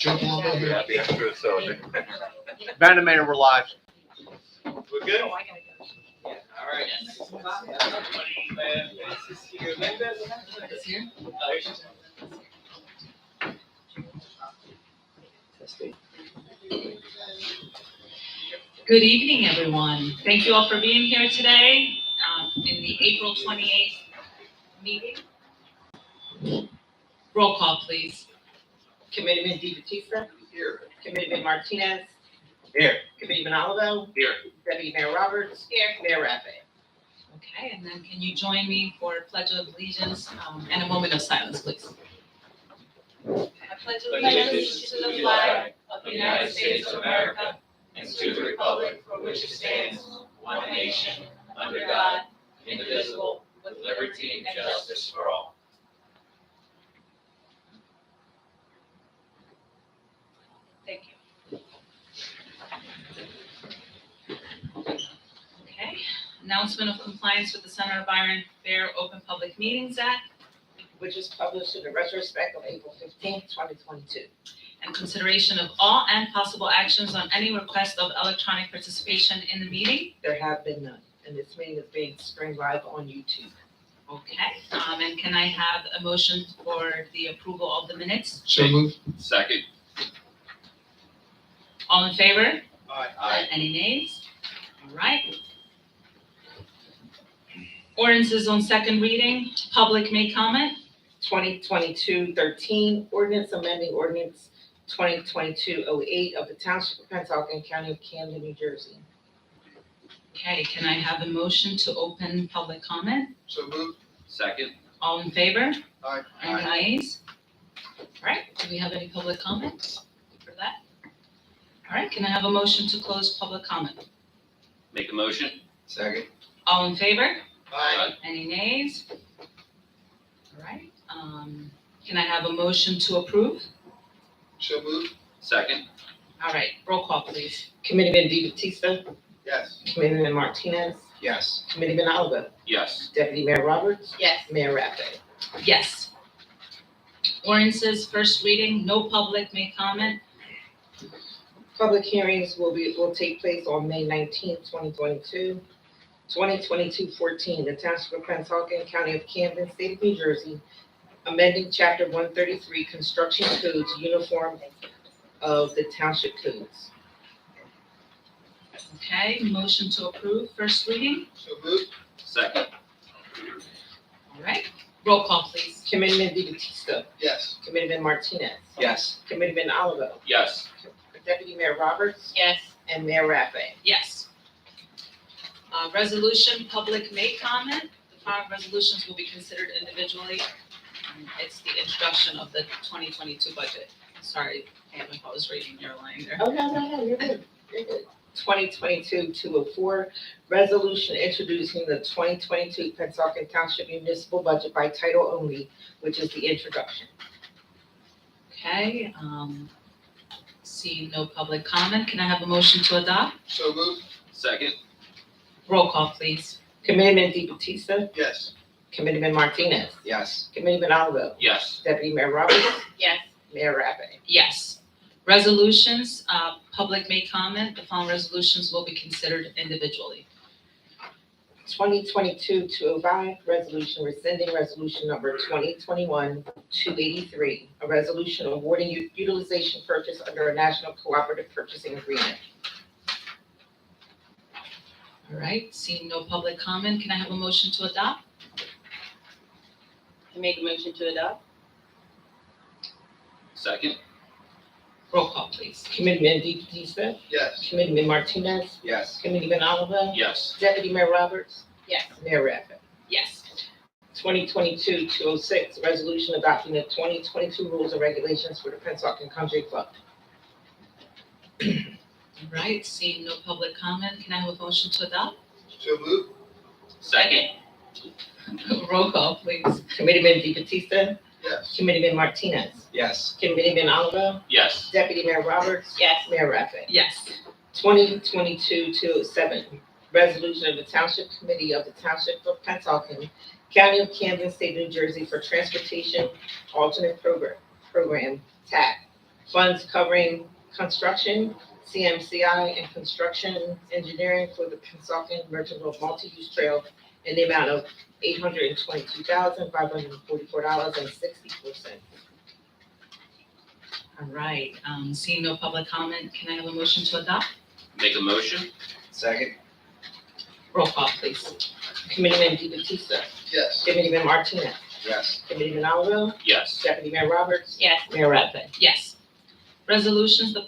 Jump on over here. Yeah, true, so. Madam Mayor, we're live. We're good? Oh, I gotta go. Yeah, all right. It's here. Good evening, everyone. Thank you all for being here today in the April 28th meeting. Roll call, please. Committeeman DeBattista. Here. Committeeman Martinez. Here. Committeeman Olivo. Here. Deputy Mayor Roberts. Here. Mayor Rappe. Okay, and then can you join me for a pledge of allegiance and a moment of silence, please? I pledge allegiance to the flag of the United States of America and to the republic for which it stands, one nation, under God, indivisible, with liberty and justice for all. Thank you. Okay, announcement of compliance with the Center of Iron Fair Open Public Meetings Act Which is published in the retrospect of April 15th, 2022. and consideration of all and possible actions on any request of electronic participation in the meeting. There have been none, and this meeting is being streamed live on YouTube. Okay, and can I have a motion for the approval of the minutes? So moved. Second. All in favor? Aye. Any nays? All right. Ordinances on second reading, public may comment. 2022-13, ordinance amending ordinance 2022-08 of the Township of Pennsauken, County of Camden, New Jersey. Okay, can I have a motion to open public comment? So moved. Second. All in favor? Aye. Any nays? All right, do we have any public comments for that? All right, can I have a motion to close public comment? Make a motion. Second. All in favor? Aye. Any nays? All right, can I have a motion to approve? So moved. Second. All right, roll call, please. Committeeman DeBattista. Yes. Committeeman Martinez. Yes. Committeeman Olivo. Yes. Deputy Mayor Roberts. Yes. Mayor Rappe. Yes. Ordinances, first reading, no public may comment. Public hearings will take place on May 19th, 2022. 2022-14, the Township of Pennsauken, County of Camden, State of New Jersey, amending Chapter 133, Construction Codes, uniform of the Township Codes. Okay, motion to approve, first reading. So moved. Second. All right, roll call, please. Committeeman DeBattista. Yes. Committeeman Martinez. Yes. Committeeman Olivo. Yes. Deputy Mayor Roberts. Yes. And Mayor Rappe. Yes. Resolution, public may comment. The following resolutions will be considered individually. It's the introduction of the 2022 budget. Sorry, Pam, if I was reading your line there. Oh, no, you're good. You're good. 2022-204, resolution introducing the 2022 Pennsauken Township municipal budget by title only, which is the introduction. Okay, seeing no public comment, can I have a motion to adopt? So moved. Second. Roll call, please. Committeeman DeBattista. Yes. Committeeman Martinez. Yes. Committeeman Olivo. Yes. Deputy Mayor Roberts. Yes. Mayor Rappe. Yes. Resolutions, public may comment. The following resolutions will be considered individually. 2022-205, resolution rescinding resolution number 2021-283, a resolution awarding utilization purchase under a national cooperative purchasing agreement. All right, seeing no public comment, can I have a motion to adopt? I make a motion to adopt. Second. Roll call, please. Committeeman DeBattista. Yes. Committeeman Martinez. Yes. Committeeman Olivo. Yes. Deputy Mayor Roberts. Yes. Mayor Rappe. Yes. 2022-206, resolution adopting the 2022 rules and regulations for the Pennsauken Country Club. All right, seeing no public comment, can I have a motion to adopt? So moved. Second. Roll call, please. Committeeman DeBattista. Yes. Committeeman Martinez. Yes. Committeeman Olivo. Yes. Deputy Mayor Roberts. Yes. Mayor Rappe. Yes. 2022-207, resolution of the Township Committee of the Township of Pennsauken, County of Camden, State of New Jersey for Transportation Alternate Program, TAC, Funds covering construction, CMCI, and construction engineering for the Pennsauken Merchant Multi-Use Trail in the amount of $822,544.64. All right, seeing no public comment, can I have a motion to adopt? Make a motion? Second. Roll call, please. Committeeman DeBattista, Yes. Committeeman Martinez, Yes. Committeeman Oliver, Yes. Deputy Mayor Roberts, Yes. Mayor Rattfin. Yes. Resolutions, the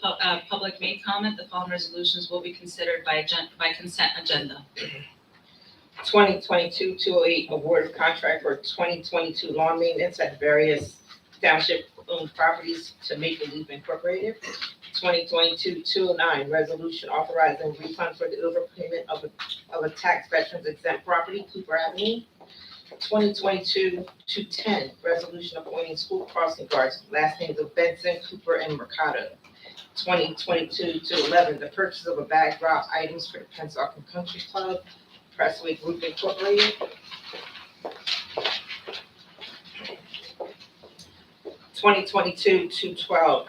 public may comment. The following resolutions will be considered by consent agenda. 2022-208 award contract for 2022 lawn maintenance at various township-owned properties to Maple Leaf Incorporated. 2022-209 resolution authorizing refund for the overpayment of a tax veterans exempt property, Cooper Avenue. 2022-210 resolution appointing school crossing guards, last names of Benson, Cooper, and Mercado. 2022-211 the purchase of a bag drop items for the Pennsauken Country Club, Pressway Group Incorporated. 2022-212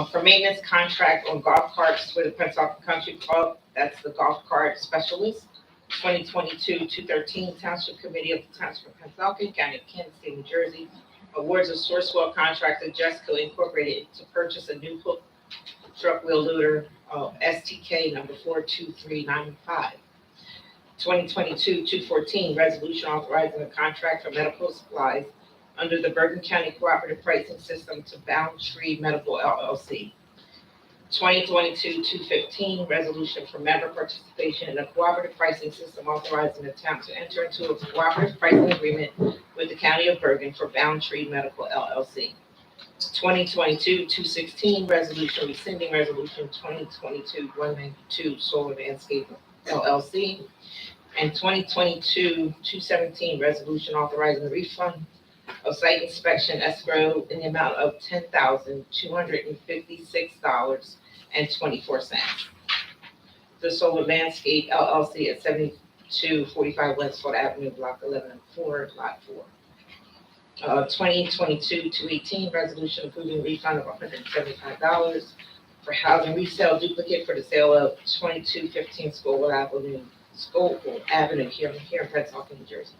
for maintenance contract on golf carts for the Pennsauken Country Club, that's the golf cart specialist. 2022-213 Township Committee of the Township of Pennsauken, County of Kansas, State of New Jersey, awards a Sourcewell contract to Jesco Incorporated to purchase a new hook truck wheel loader, STK number 42395. 2022-214 resolution authorizing a contract for medical supplies under the Bergen County Cooperative Pricing System to Boundtree Medical LLC. 2022-215 resolution for member participation in a cooperative pricing system authorizing the town to enter into a cooperative pricing agreement with the County of Bergen for Boundtree Medical LLC. 2022-216 resolution rescinding resolution 2022-192 Solar Landscape LLC. And 2022-217 resolution authorizing the refund of site inspection escrow in the amount of $10,256.24. The Solar Landscape LLC at 7245 Westfield Avenue, Block 11-4, Lot 4. 2022-218 resolution approving refund of $175 for housing resale duplicate for the sale of 2215 Scoville Avenue here in Pennsauken, New Jersey.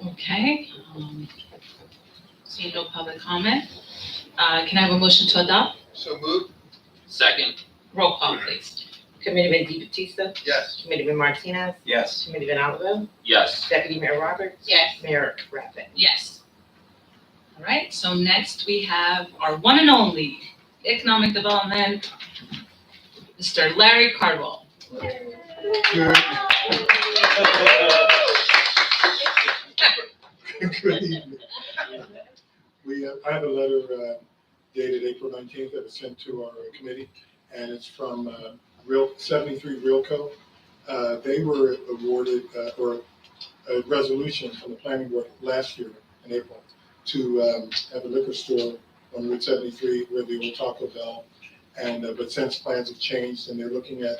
Okay. Seeing no public comment, can I have a motion to adopt? So moved. Second? Roll call, please. Committeeman DeBattista, Yes. Committeeman Martinez, Yes. Committeeman Oliver, Yes. Deputy Mayor Roberts. Yes. Mayor Rattfin. Yes. All right, so next we have our one and only Economic Development, Mr. Larry Cardwell. Good evening. I have a letter dated April 19th that was sent to our committee, and it's from 73 Realco. They were awarded, or a resolution from the planning board last year in April to have a liquor store on Route 73 where the old Taco Bell, and but since plans have changed and they're looking at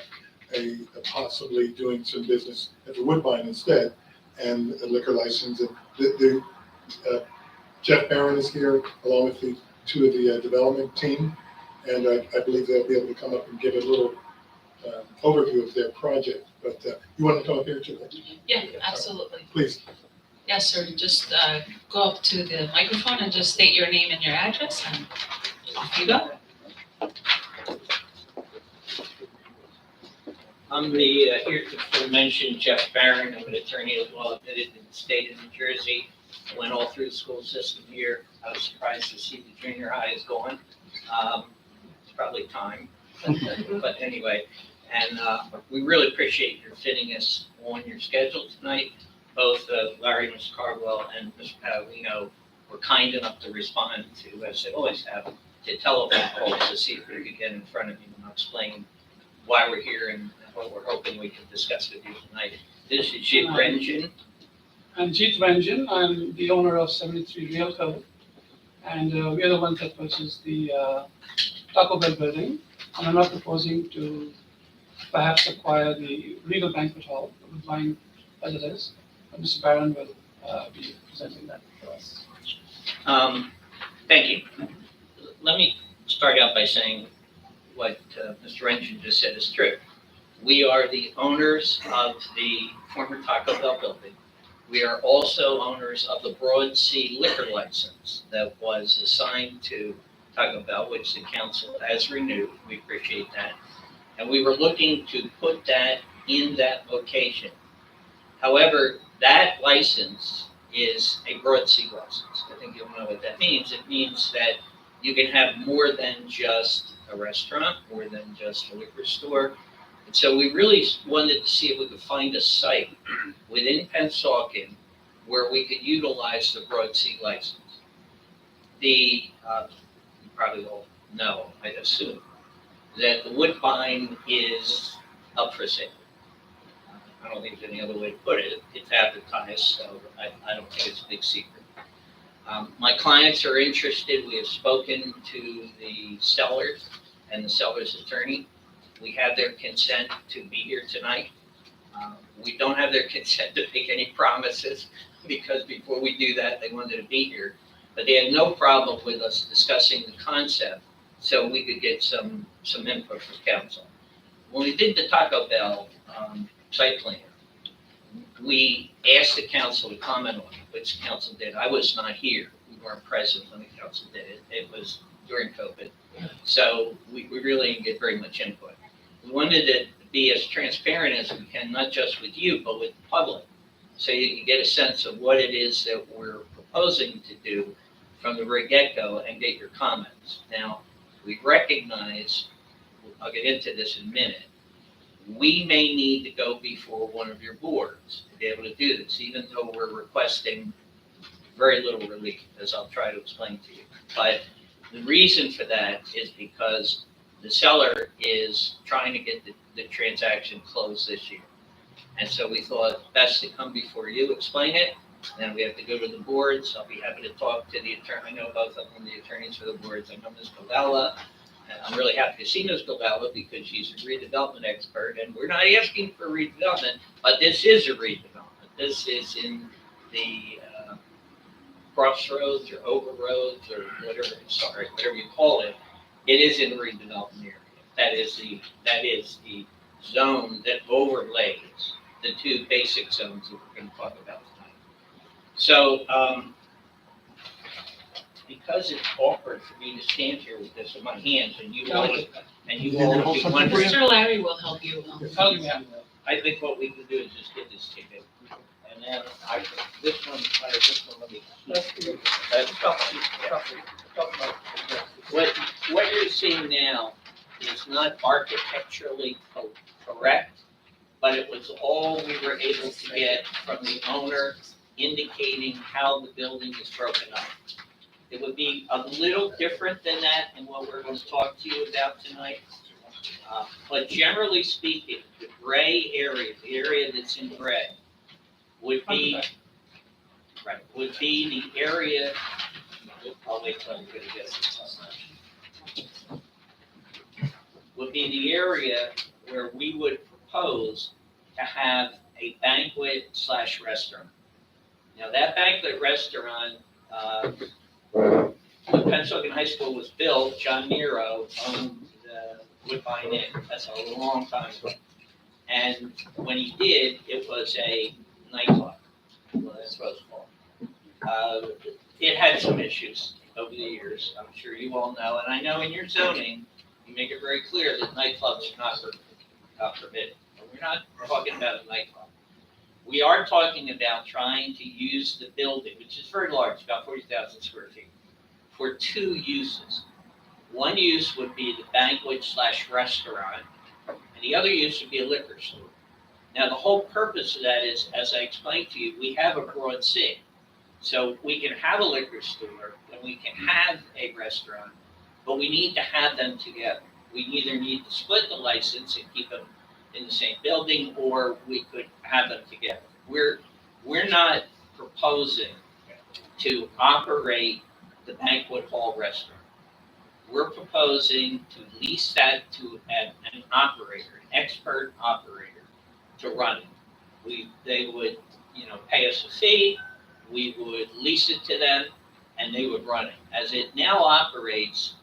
possibly doing some business at the Woodbine instead, and a liquor license. And Jeff Barron is here along with the two of the development team, and I believe they'll be able to come up and give a little overview of their project. But you want to come up here too? Yeah, absolutely. Please. Yes, sir, just go up to the microphone and just state your name and your address, and off you go. I'm the heretofore-mentioned Jeff Barron. I'm an attorney at law admitted in the state of New Jersey. I went all through the school system here. I was surprised to see the junior high is gone. It's probably time, but anyway. And we really appreciate your fitting us on your schedule tonight. Both Larry, Mr. Cardwell, and Mr. Paolino were kind enough to respond to, as they always have, to telephone calls to see if we could get in front of you and explain why we're here and what we're hoping we can discuss with you tonight. This is Jit Renjin. I'm Jit Renjin. I'm the owner of 73 Realco, and we are the ones that purchased the Taco Bell building. And I'm not proposing to perhaps acquire the Regal Banquet Hall, the Woodbine as it is. Mr. Barron will be presenting that for us. Thank you. start out by saying what Mr. Renchen just said is true. We are the owners of the former Taco Bell building. We are also owners of the Broad Sea liquor license that was assigned to Taco Bell, which the council has renewed. We appreciate that. And we were looking to put that in that location. However, that license is a Broad Sea license. I think you'll know what that means. It means that you can have more than just a restaurant, more than just a liquor store. And so we really wanted to see if we could find a site within Pennsauken where we could utilize the Broad Sea license. You probably all know, I assume, that the Woodbine is up for sale. I don't think there's any other way to put it. It's advertised, so I don't think it's a big secret. My clients are interested. We have spoken to the sellers and the seller's attorney. We have their consent to be here tonight. We don't have their consent to make any promises because before we do that, they wanted to be here. But they had no problem with us discussing the concept so we could get some input from council. When we did the Taco Bell site plan, we asked the council to comment on it, which the council did. I was not here. We weren't present when the council did it. It was during COVID. So we really didn't get very much input. We wanted to be as transparent as we can, not just with you, but with the public. So you can get a sense of what it is that we're proposing to do from the very get-go and get your comments. Now, we recognize, I'll get into this in a minute, we may need to go before one of your boards to be able to do this, even though we're requesting very little relief, as I'll try to explain to you. But the reason for that is because the seller is trying to get the transaction closed this year. And so we thought best to come before you, explain it, then we have to go to the boards. I'll be happy to talk to the attorney. I know both of them, the attorneys for the boards. I know Ms. Gavella. And I'm really happy to see Ms. Gavella because she's a redevelopment expert. And we're not asking for redevelopment, but this is a redevelopment. This is in the crossroads or overroads or whatever you call it. It is in the redevelopment area. That is the zone that overlays the two basic zones that we're going to talk about tonight. So, because it's awkward for me to stand here with this in my hands and you all would be wondering, Mr. Larry will help you. I think what we can do is just get this ticket. And then this one, let me. What you're seeing now is not architecturally correct, but it was all we were able to get from the owner indicating how the building is broken up. It would be a little different than that in what we're going to talk to you about tonight. But generally speaking, the gray area, the area that's in gray, would be the area. I'll wait till I'm going to get it. Would be the area where we would propose to have a banquet/restaurant. Now that banquet restaurant, when Pennsauken High School was built, John Nero owned the Woodbine Inn. That's a long time ago. And when he did, it was a nightclub. Well, that's what it's called. It had some issues over the years. I'm sure you all know. And I know in your zoning, you make it very clear that nightclubs are not permitted. But we're not talking about a nightclub. We are talking about trying to use the building, which is very large, about 40,000 square feet, for two uses. One use would be the banquet/restaurant, and the other use would be a liquor store. Now, the whole purpose of that is, as I explained to you, we have a Broad Sea. So we can have a liquor store and we can have a restaurant, but we need to have them together. We either need to split the license and keep them in the same building, or we could have them together. We're not proposing to operate the banquet hall restaurant. We're proposing to lease that to an operator, an expert operator, to run it. They would, pay us a fee. We would lease it to them, and they would run it. As it now operates,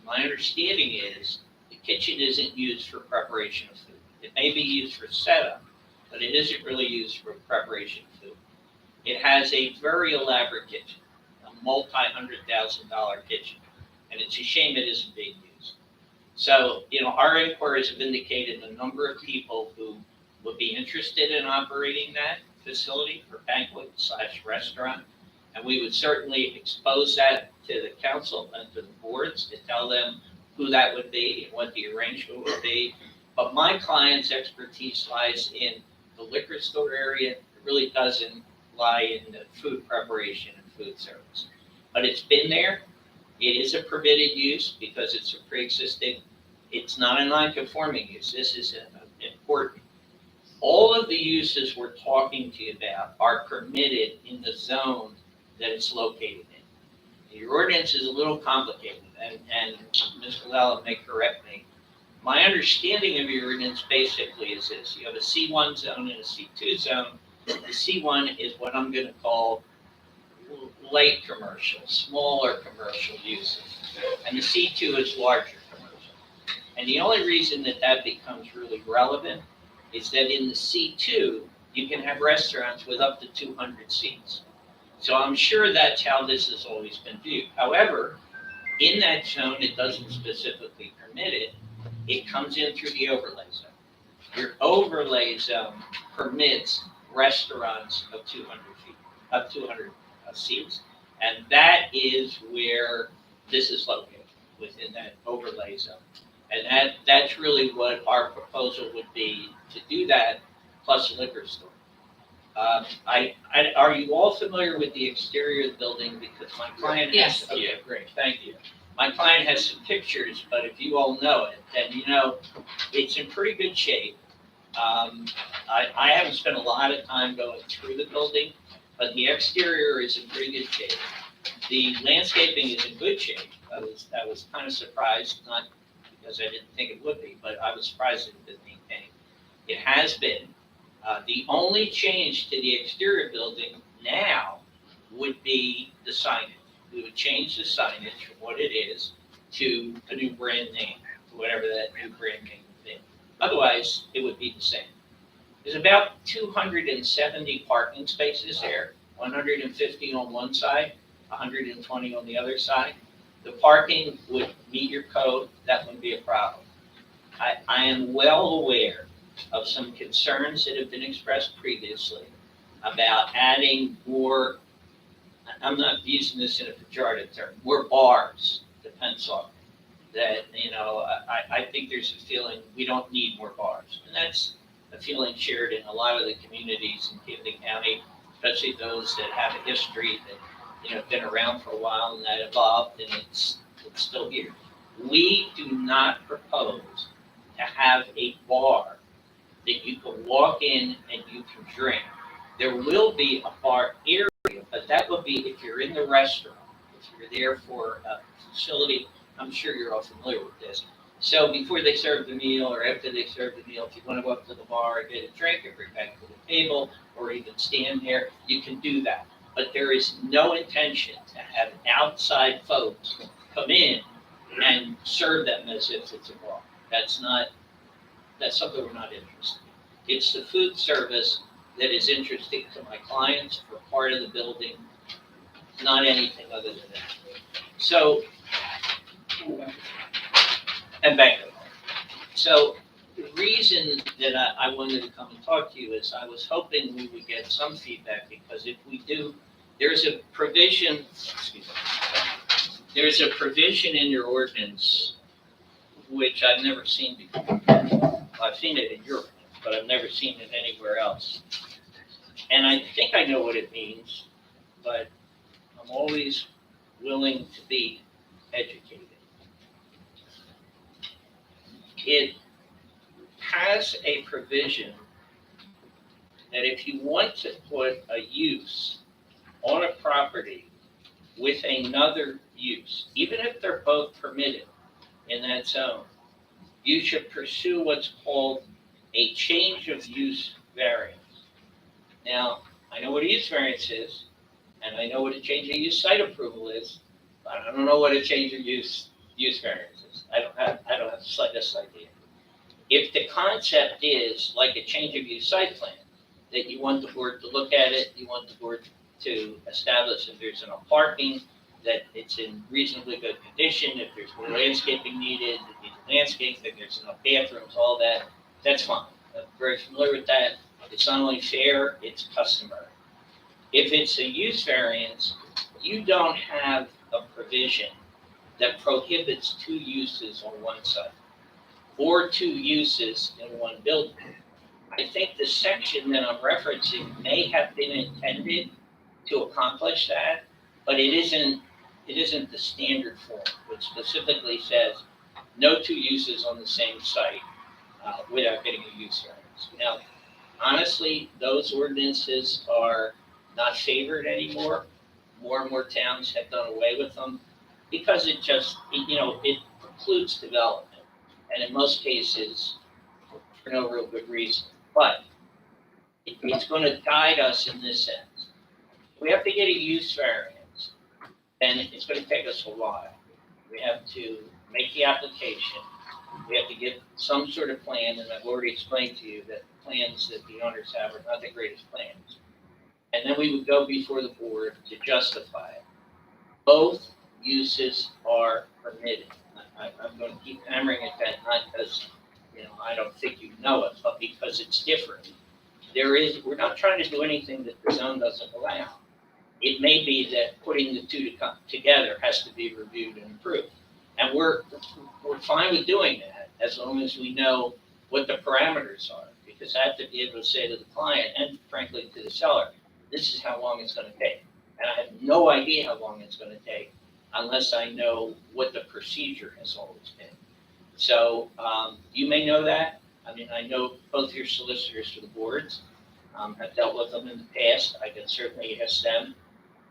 My understanding is the kitchen isn't used for preparation of food. It may be used for setup, but it isn't really used for preparation of food. It has a very elaborate kitchen, a multi-$100,000 kitchen, and it's a shame it isn't being used. So, our inquiries have indicated a number of people who would be interested in operating that facility for banquet/restaurant. And we would certainly expose that to the council and to the boards to tell them who that would be and what the arrangement would be. But my client's expertise lies in the liquor store area. It really doesn't lie in the food preparation and food service. But it's been there. It is a permitted use because it's a pre-existing. It's not a non-conforming use. This is important. All of the uses we're talking to you about are permitted in the zone that it's located in. Your ordinance is a little complicated, and Ms. Colella may correct me. My understanding of your ordinance basically is this. You have a C1 zone and a C2 zone. The C1 is what I'm going to call light commercial, smaller commercial uses. And the C2 is larger commercial. And the only reason that becomes really relevant is that in the C2, you can have restaurants with up to 200 seats. So I'm sure that's how this has always been viewed. However, in that zone, it doesn't specifically permit it. It comes in through the overlay zone. Your overlay zone permits restaurants of 200 feet, of 200 seats. And that is where this is located, within that overlay zone. And that's really what our proposal would be, to do that, plus a liquor store. Are you all familiar with the exterior of the building? Because my client has. Yes. Okay, great, thank you. My client has some pictures, but if you all know it, then it's in pretty good shape. I haven't spent a lot of time going through the building, but the exterior is in pretty good shape. The landscaping is in good shape. I was kind of surprised, not because I didn't think it would be, but I was surprised it had been maintained. It has been. The only change to the exterior building now would be the signage. We would change the signage from what it is to a new brand name, whatever that new brand name would be. Otherwise, it would be the same. There's about 270 parking spaces there, 150 on one side, 120 on the other side. The parking would meet your code. That wouldn't be a problem. I am well aware of some concerns that have been expressed previously about adding more, I'm not using this in a pejorative term, more bars to Pennsauken. That, I think there's a feeling we don't need more bars. And that's a feeling shared in a lot of the communities in Camden County, especially those that have a history that, been around for a while and that evolved, and it's still here. We do not propose to have a bar that you can walk in and you can drink. There will be a bar area, but that would be if you're in the restaurant, if you're there for a facility. I'm sure you're all familiar with this. So before they serve the meal or after they serve the meal, if you want to go up to the bar and get a drink and bring back to the table or even stand there, you can do that. But there is no intention to have outside folks come in and serve them as if it's a bar. That's something we're not interested in. It's the food service that is interesting to my clients for part of the building, not anything other than that. So, and banquet. So the reason that I wanted to come and talk to you is I was hoping we would get some feedback, because if we do, there's a provision in your ordinance which I've never seen before. I've seen it in Europe, but I've never seen it anywhere else. And I think I know what it means, but I'm always willing to be educated. It has a provision that if you want to put a use on a property with another use, even if they're both permitted in that zone, you should pursue what's called a change of use variance. Now, I know what a use variance is, and I know what a change of use site approval is, but I don't know what a change of use use variances. I don't have the slightest idea. If the concept is like a change of use site plan, that you want the board to look at it, you want the board to establish if there's enough parking, that it's in reasonably good condition, if there's more landscaping needed, if needs landscape, if there's enough bathrooms, all that, that's fine. I'm very familiar with that. It's not only fair, it's customary. If it's a use variance, you don't have a provision that prohibits two uses on one site or two uses in one building. I think the section that I'm referencing may have been intended to accomplish that, but it isn't the standard form, which specifically says no two uses on the same site without getting a use variance. Now, honestly, those ordinances are not favored anymore. More and more towns have done away with them because it precludes development, and in most cases, for no real good reason. But it's going to guide us in this sense. We have to get a use variance, and it's going to take us a while. We have to make the application. We have to get some sort of plan, and I've already explained to you that the plans that the owners have are not the greatest plans. And then we would go before the board to justify it. Both uses are permitted. I'm going to keep hammering at that, not because I don't think you know it, but because it's different. We're not trying to do anything that the zone doesn't allow. It may be that putting the two together has to be reviewed and approved. And we're fine with doing that as long as we know what the parameters are, because I have to be able to say to the client and frankly to the seller, this is how long it's going to take. And I have no idea how long it's going to take unless I know what the procedure has always been. So you may know that. I mean, I know both your solicitors for the boards. I've dealt with them in the past. I can certainly ask them.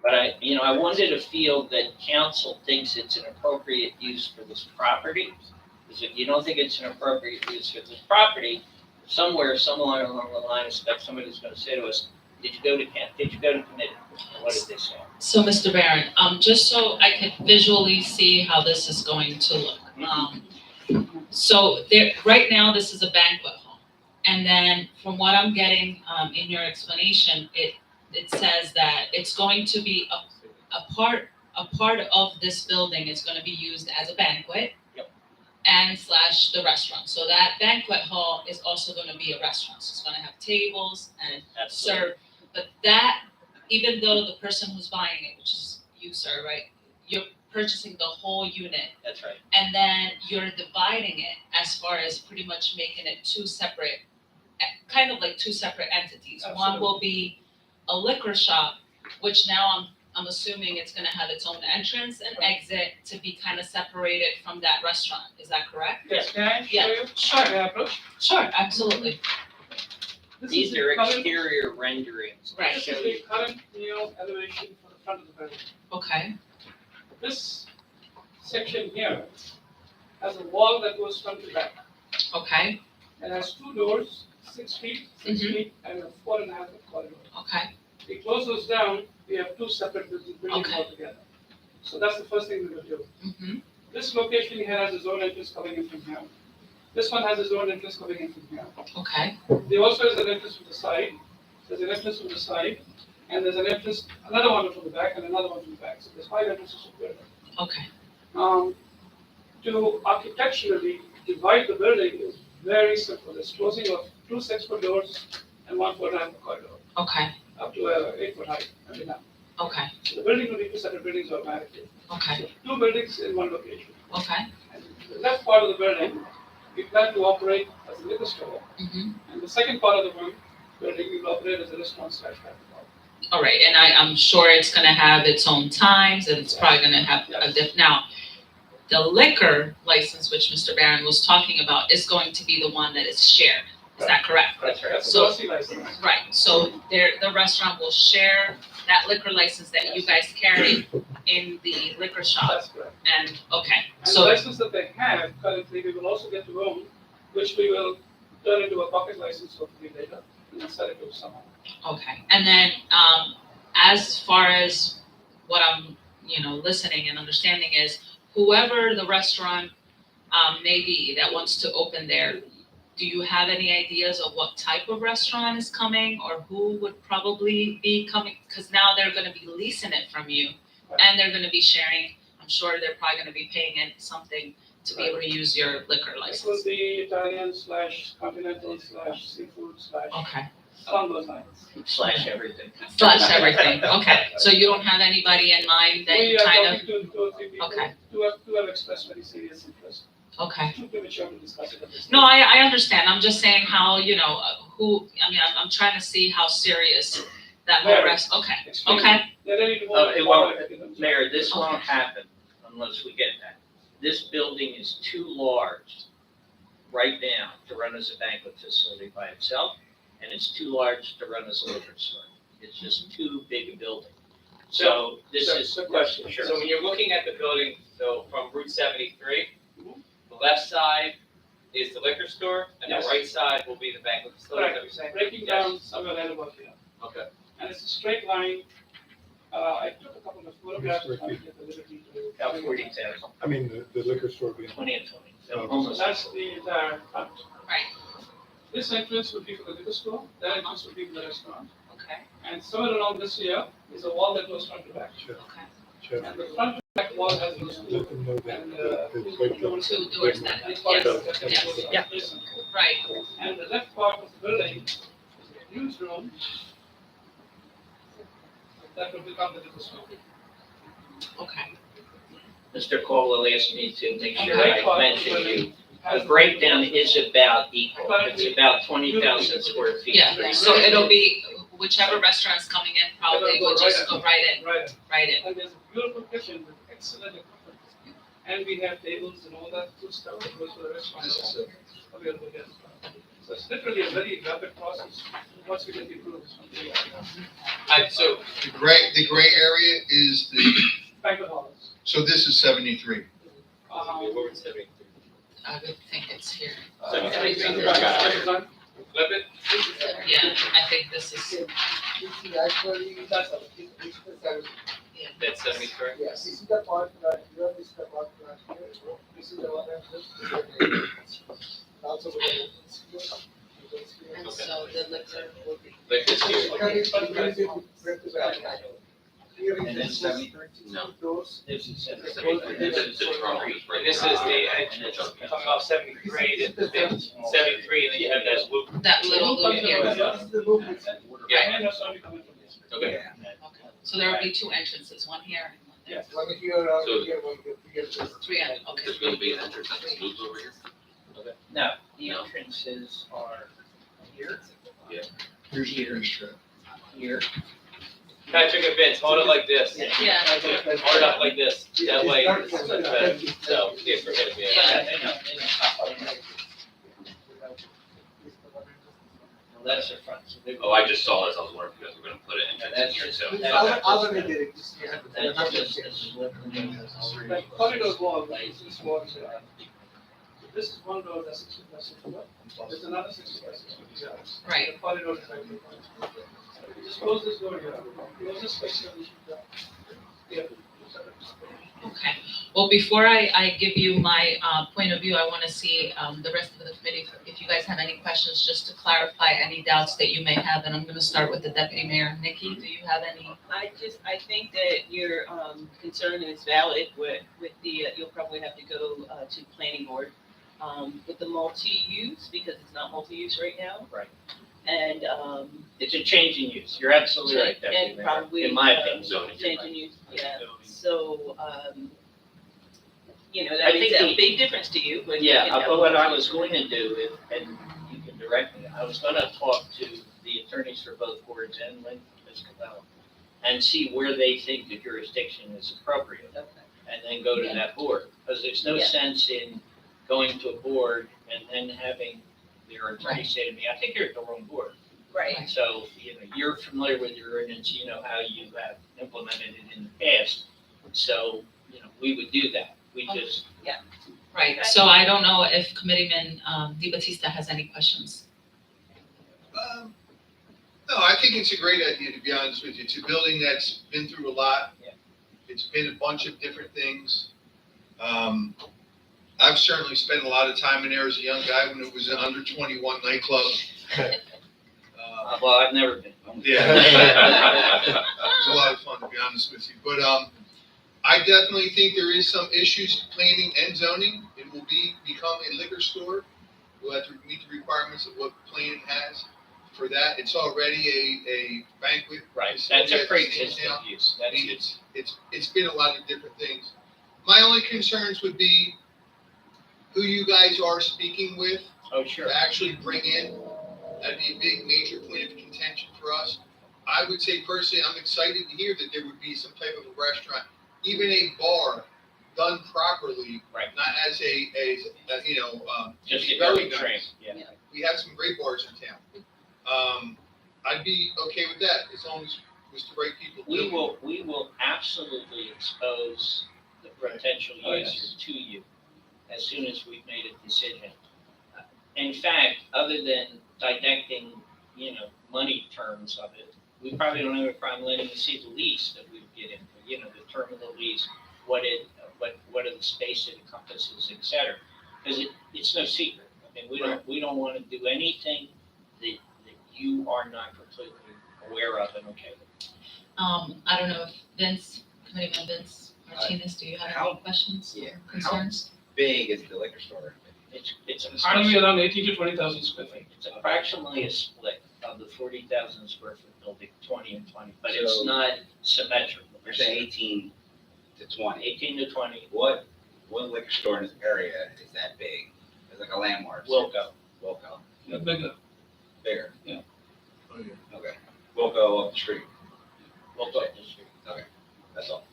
But I wanted to feel that council thinks it's an appropriate use for this property. Because if you don't think it's an appropriate use for this property, somewhere along the line, I expect somebody's going to say to us, did you go to committee? And what did they say? So, Mr. Barron, just so I could visually see how this is going to look. So right now, this is a banquet hall. And then from what I'm getting in your explanation, it says that it's going to be a part of this building is going to be used as a banquet. Yep. And / the restaurant. So that banquet hall is also going to be a restaurant. So it's going to have tables and Absolutely. serve. But that, even though the person who's buying it, which is you, sir, right? You're purchasing the whole unit. That's right. And then you're dividing it as far as pretty much making it two separate entities. Absolutely. One will be a liquor shop, which now I'm assuming it's gonna have its own entrance and exit to be kind of separated from that restaurant. Is that correct? Yes, can I show Yeah, you? sure. May I approach? Sure, absolutely. This These is are the current, exterior renderings. Right. this Show is you. the current elevation for the front of the building. Okay, This section here has a wall that goes front to back. okay, It has two doors, 6 feet, 6 Mhm. feet, and a 4.5 foot corridor. okay, We close those down, we have two separate buildings Okay. altogether. So that's the first thing we will do. mm-hmm, This location here has its own entrance coming in from here. This one has its own entrance coming in from here. okay, There also is an entrance from the side. There's an entrance from the side, and there's an entrance, another one from the back, and another one from the back. So there's 5 entrances to the building. okay, To architecturally divide the building is very simple. It's closing of 2 6-foot doors and 1 4.5 foot corridor, okay, up to 8 foot height. okay, So the building will be 2 separate buildings automatically. okay, So 2 buildings in one location. okay, And the left part of the building, we plan to operate as a liquor store. mm-hmm. And the second part of the building, we will operate as a restaurant / banquet hall. All right, and I'm sure it's gonna have its own times and it's probably gonna have now, the liquor license, which Mr. Barron was talking about, is going to be the one that is shared. Is that correct? That's right. That's the So- glossy license. Right, so the restaurant will share that liquor license that you guys carry in the liquor shop That's correct. and, okay, And the so, license that they have currently, we will also get to own, which we will turn into a pocket license hopefully later, and then sell it to someone. okay. And then, as far as what I'm, listening and understanding is, whoever the restaurant may be that wants to open there, do you have any ideas of what type of restaurant is coming or who would probably be coming? Because now they're gonna be leasing it from you and they're gonna be sharing, I'm sure they're probably gonna be paying in something to be able to use your liquor It will license. be Italian / continental / seafood / Okay, along those lines. Slash everything. slash everything, okay. So you don't have anybody in mind that We you are kind talking to 2 or 3 people Okay. who have expressed very serious interest. of, okay. Too premature to discuss it at this No, stage. I understand. I'm just saying how, I'm trying to see how serious that whole rest, okay, Extremely. okay, They're ready to Oh, move it forward. won't, Mayor, this won't Okay. happen unless we get that. This building is too large right now to run as a banquet facility by itself, and it's too large to run as a liquor store. It's just too big a building. So this is So- the question, sure. So when you're looking at the building, so from Route 73, Mhm. the left side is the liquor store, and the Yes. right side will be the banquet facility, is that what you're saying? Breaking down somewhere right about here. Okay. And it's a straight line. I took a couple of photographs. Square feet. to get the liberty to- About 40,000, I mean, the liquor store being. 20 and 20, so Oh. So almost. that's the entire front. Right. This entrance would be for the liquor store, that entrance would be for the restaurant. okay, And somewhere along this here is a wall that goes front to back. Chef, okay. Chef, And the front to back wall has those let two. them know that. And, it's like the- Two doors that, It's part of yes, the- yes. Right, And the left part of the building is a huge room. That will become the liquor store. okay, Mr. Caldwell asked me to make And sure the right I part of the mentioned you. building has The breakdown is about equal. It's about 20,000 square feet. yeah, so it'll be whichever restaurant's coming in probably will just go right in, Right. right in. And there's a beautiful kitchen with excellent equipment. And we have tables and all that good stuff that goes for the restaurant. This is Available here. So it's literally a very rapid process, once we get the approvals from the So, the gray area is banquet halls. so this is 73. what was 73? I would think it's here. Flip Flip it? Yeah, I think this is, That's 73? Yes, this is the part that here, this is the part that here, this is the one that just. Also, we can see here, you can see here. and so the liquor will be, Like this here? Here is the front to back. Here And then is 73? No. doors. This is This is the trunk. And this is the, talking about 73, and then 73, and then you have that loop. that little loop here. This is the room which. Yeah. And that's only coming from this. Okay. Okay, so there will be two entrances, one here and one there. Yes. One here, So- here, one here. Three, okay. There's gonna be an entrance at this loop over here. No, the entrances are here, Here's the restaurant. here. Patrick and Vince, hold it like this. Yeah. Hold it up like this, that way, this is better. So, yeah, forget it, Yeah. Well, that's the front. So they- Oh, I just saw this, I was wondering if you guys were gonna put it in That's here, just- so. Other than there, just, yeah. That's just, this is what. Like corridor wall, like this wall is, this is one door that's 60 by 60. There's another 60 by 60. Right. The corridor is right here. We just close this door here, close this space here. Yeah. Okay, well, before I give you my point of view, I want to see the rest of the committee, if you guys have any questions, just to clarify any doubts that you may have, and I'm going to start with the deputy mayor. Nikki, do you have any? I think that your concern is valid with the, you'll probably have to go to planning board with the multi-use, because it's not multi-use right now. Right. And, It's a change in use. You're absolutely right, Deputy and Mayor. probably. In my opinion. Zoning. Change in use, yeah, so, I that makes think a the- big difference to you, but. Yeah, but what I was going to do, and you can direct me, I was gonna talk to the attorneys for both boards and Lynn, Ms. Cabell, and see where they think the jurisdiction is appropriate, Okay. and then go to that board. Because there's no Yeah. sense in going to a board and then having their attorney Right. say to me, I think you're at the wrong board. Right, So, you're familiar with your ordinance, you know how you have implemented it in the past. So, we would do that. We Okay. just, Right, so I don't know if Committeeman Di Battista has any questions. No, I think it's a great idea, to be honest with you. It's a building that's been through a lot. Yeah. It's been a bunch of different things. I've certainly spent a lot of time in there as a young guy when it was an under 21 nightclub. Well, I've never been. Yeah. It was a lot of fun, to be honest with you. But I definitely think there is some issues planning and zoning. It will become a liquor store. We'll have to meet the requirements of what plan has for that. It's already a banquet. Right, facility that's a at the same pre-existing town. use. I mean, it's been a lot of different things. My only concerns would be who you guys are speaking with Oh, sure. to actually bring in. That'd be a big major point of contention for us. I would say personally, I'm excited to hear that there would be some type of a restaurant, even a bar done properly. Right. Not as Just be a very very nice. train, yeah. We have some great bars in town. I'd be okay with that as long as it was the right people. We will absolutely expose the Right. potential Oh, user yes. to you as soon as we've made a decision. In fact, other than didacting, money terms of it, we probably don't have a problem letting you see the lease that we would get into, the term of the lease, what are the space it encompasses, et cetera. Because it's no secret. I mean, we don't want to do anything that you are not completely aware of and okay with. I don't know if Committeeman Vince Martinez, do you have any questions Yeah. or concerns? Big is the liquor store? It's It's gonna be around 18 to 20,000 square feet. It's approximately a split of the 40,000 square foot building, 20 and 20, but it's So- not symmetrical. You're saying 18 to 20. 18 to 20 What liquor store in this area is that big? It's like a landmark. will go. Wilco. Yeah, bigger. Bigger. Oh, yeah. Okay. Wilco up the street. Will go up the street. That's all.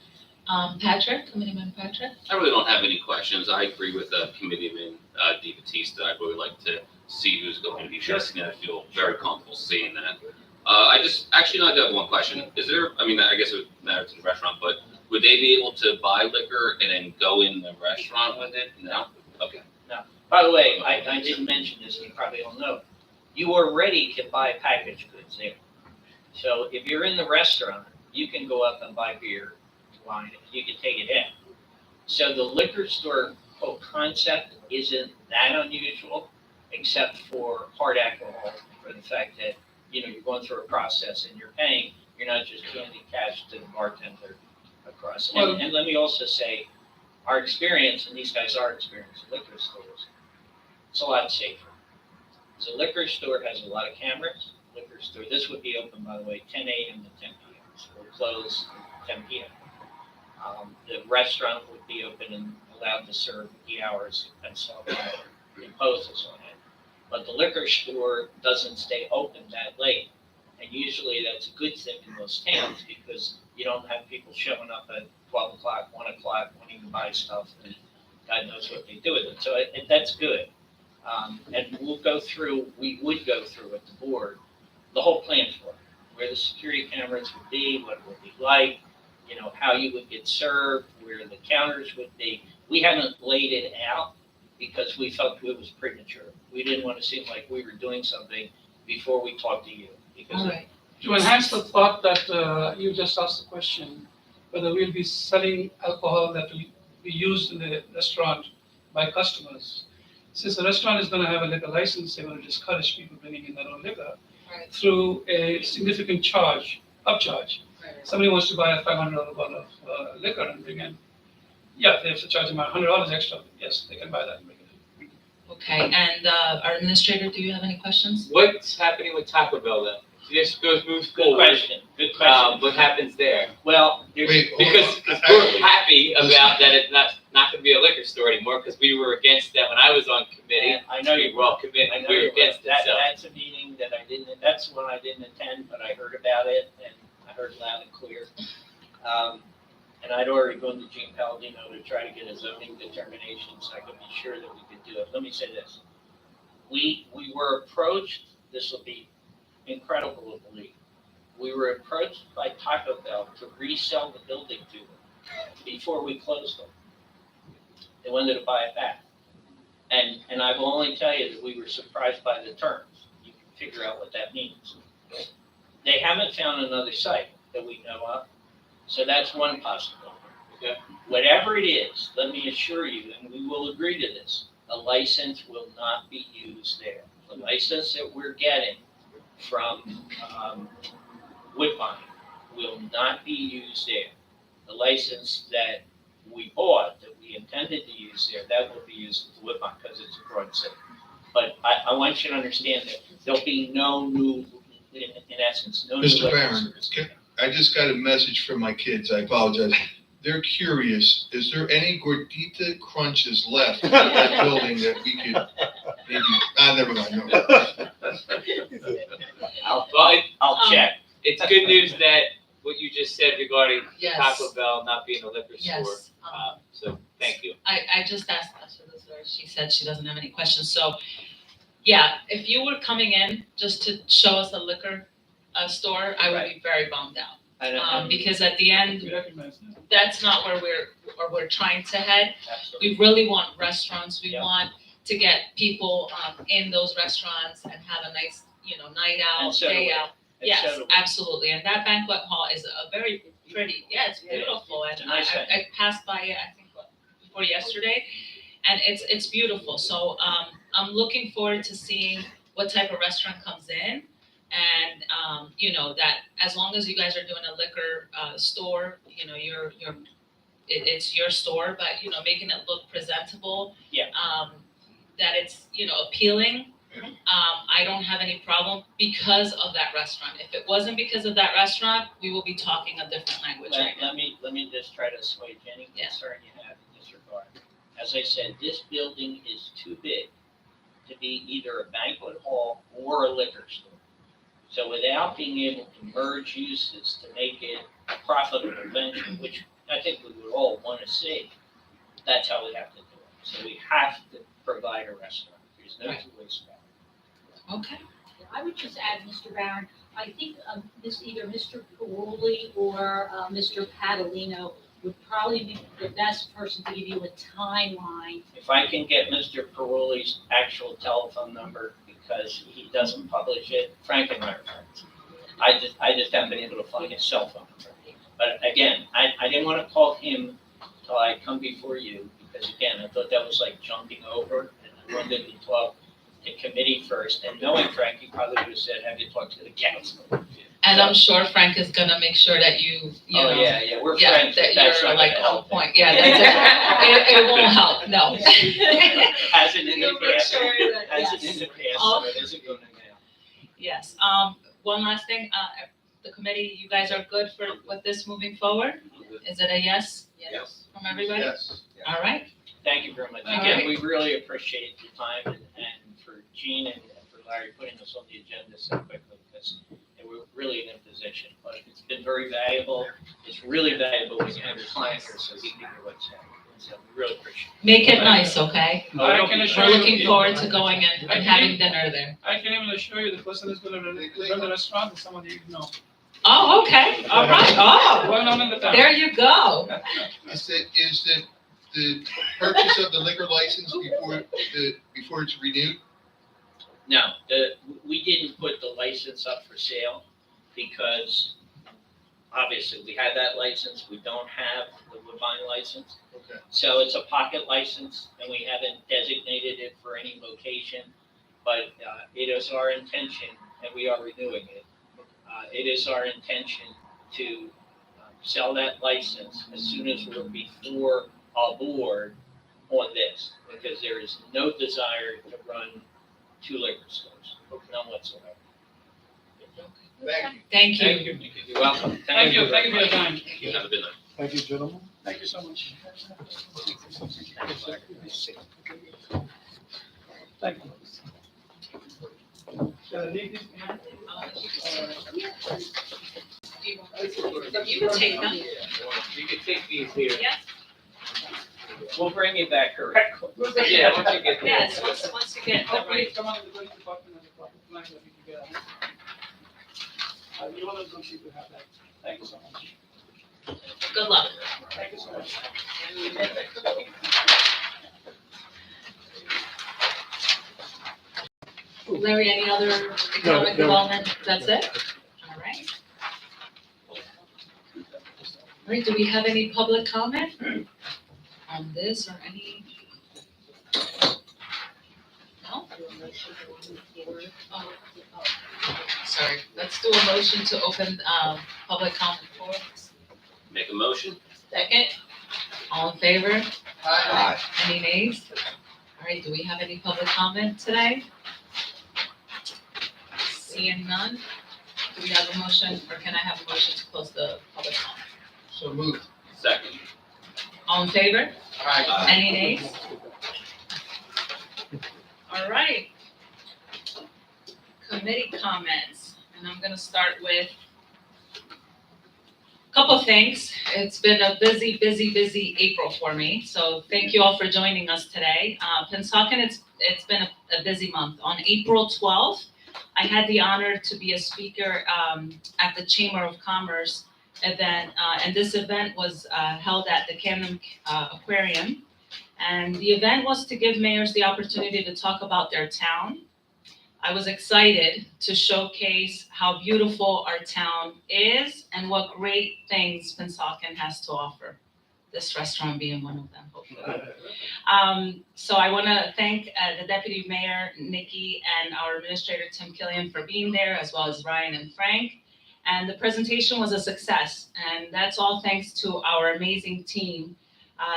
Patrick, Committeeman Patrick? I really don't have any questions. I agree with Committeeman Di Battista. I'd really like to see who's going to be dressing it. I feel very comfortable seeing that. I do have one question. Is there, I guess it would matter to the restaurant, but would they be able to buy liquor and then go in the restaurant with it? No? Okay. By the way, I didn't mention this, and you probably all know, you already can buy packaged goods there. So if you're in the restaurant, you can go up and buy beer, wine, you can take it in. So the liquor store whole concept isn't that unusual, except for hard alcohol, for the fact that, you're going through a process and you're paying, you're not just handing cash to the bartender across. Well- And let me also say, our experience, and these guys are experienced in liquor stores, it's a lot safer. The liquor store has a lot of cameras. Liquor store, this would be open, by the way, 10 a.m. to 10 p.m. So we're closed 10 p.m. The restaurant would be open and allowed to serve the hours that Pennsauken imposes on it. But the liquor store doesn't stay open that late. And usually that's a good thing in those towns because you don't have people showing up at 12 o'clock, 1 o'clock, wanting to buy stuff, and God knows what they do with it. So that's good. And we would go through with the board, the whole plan for it, where the security cameras would be, what it would be like, how you would get served, where the counters would be. We haven't laid it out because we felt it was premature. We didn't want to seem like we were doing something before we talked to you. Because All right. To enhance the thought that you just asked the question, whether we'll be selling alcohol that will be used in the restaurant by customers. Since the restaurant is going to have a liquor license, they will discourage people bringing in their own liquor Right. through a significant upcharge. Somebody wants to buy a $500 bottle of liquor and bring in, they have to charge them $100 extra. Yes, they can buy that and bring it in. Okay, and our administrator, do you have any questions? What's happening with Taco Bell then? This moves Good forward. question, good question. What happens there? Well, there's, Wait, hold on. Because we're happy about that it's not gonna be a liquor store anymore, because we were against that when I was on committee. I know you We were all committed, I know we were you against it, that, so. that's a meeting that that's one I didn't attend, but I heard about it, and I heard loud and clear. And I'd already gone to Gene Palladino to try to get a zoning determination, so I could be sure that we could do it. Let me say this. We were approached, this will be incredible to believe. We were approached by Taco Bell to resell the building to them before we closed them. They wanted to buy it back. And I will only tell you that we were surprised by the terms. You can figure out what that means. They haven't found another site that we know of, so that's one possibility. Yeah. Whatever it is, let me assure you, and we will agree to this, the license will not be used there. The license that we're getting from, Woodbine will not be used there. The license that we bought, that we intended to use there, that will be used at Woodbine because it's a broad city. But I want you to understand that there'll be no new, in essence, no new Mr. liquor Barron, stores. I just got a message from my kids, I apologize. They're curious, is there any gordita crunches left in that building that we could maybe, never mind, no. I'll check. It's good news that what you just said regarding Yes. Taco Bell not being a liquor store. Yes. So thank you. I just asked her, she said she doesn't have any questions, so, yeah, if you were coming in just to show us a liquor, store, I would be very bummed out. Because at the end, We recognize that. that's not where we're trying to head. Absolutely. We really want restaurants, we Yeah. want to get people, in those restaurants and have a nice, night out, And so do day we. out. And Yes, so do we. absolutely, and that banquet hall is a very pretty, yeah, it's Yeah, beautiful, it's and a nice I passed by it, I think, before yesterday, and it's beautiful, so, I'm looking forward to seeing what type of restaurant comes in, and, that as long as you guys are doing a liquor, store, it's your store, but, making it look presentable. Yeah. That it's, appealing. I don't have any problem because of that restaurant. If it wasn't because of that restaurant, we will be talking a different language right now. Let me just try to assuage any Yeah. concern you have in this regard. As I said, this building is too big to be either a banquet hall or a liquor store. So without being able to merge uses to make it a profitable venture, which I think we would all want to see, that's how we have to do it. So we have to provide a restaurant. There's no Right. two ways about it. Okay. I would just add, Mr. Barron, I think either Mr. Carulli or Mr. Catalino would probably be the best person to give you a timeline. If I can get Mr. Carulli's actual telephone number, because he doesn't publish it, Frank and I are friends. I just haven't been able to find his cell phone number. But again, I didn't want to call him till I come before you, because again, I thought that was like jumping over, and I wanted to talk to committee first, and knowing Frank, he probably would have said, have you talked to the council? And I'm sure Frank is gonna make sure that you Oh, know. yeah, we're Yeah, friends, but that that's you're not like gonna on help. point, yeah, that's it, it won't help, no. Hasn't in the You'll make past, sure that- hasn't yes. in the past, Oh. so it isn't going to now. Yes, one last thing, the committee, you guys are good with this moving forward? Is it a yes Yes. from everybody? Yes. All right, Thank you very much. All Again, right. we really appreciate your time and for Gene and for Larry putting us on the agenda so quickly, because we're really in a position. But it's been very valuable. It's really valuable when you have your client here, so he can hear what's happening. So we really appreciate it. make it nice, okay? I can assure We're you. looking forward to going and having dinner there. I can even assure you the person who's gonna run the restaurant is somebody you know. Oh, okay, all right, oh, Well known in the town. there you go. Is the purchase of the liquor license before it's renewed? No, we didn't put the license up for sale because obviously we had that license. We don't have the Woodbine license. Okay. So it's a pocket license, and we haven't designated it for any location, but it is our intention, and we are renewing it. It is our intention to sell that license as soon as we're before a board on this, because there is no desire to run two liquor stores, none whatsoever. Thank you. Thank Thank you. you. You're welcome. Thank you for your time. You have a good night. Thank you, gentlemen. Thank you so much. Thank you. Shall I leave this behind? You can take them. You can take these here. Yes, We'll bring you back correctly. Yeah, once you get there. yes, once you get the Hopefully, right. come on to the police department and the proper plan that we can get. You all are going to have that. Thank you so much. Good luck. Thank you so much. Larry, any other economic development? That's it? All right. All right, do we have any public comment on this or any? No? Oh, sorry, let's do a motion to open, public comment for. Make a motion? Second, all in favor? Aye. Any nays? All right, do we have any public comment today? Seeing none, do we have a motion, or can I have a motion to close the public comment? So moved. Second. All in favor? Aye. Any nays? All right. Committee comments, and I'm gonna start with a couple things. It's been a busy April for me, so thank you all for joining us today. Pennsauken, it's been a busy month. On April 12th, I had the honor to be a speaker at the Chamber of Commerce event, and this event was held at the Camden Aquarium. And the event was to give mayors the opportunity to talk about their town. I was excited to showcase how beautiful our town is and what great things Pennsauken has to offer. This restaurant being one of them, hopefully. So I want to thank the Deputy Mayor, Nikki, and our Administrator, Tim Killian, for being there, as well as Ryan and Frank. And the presentation was a success. And that's all thanks to our amazing team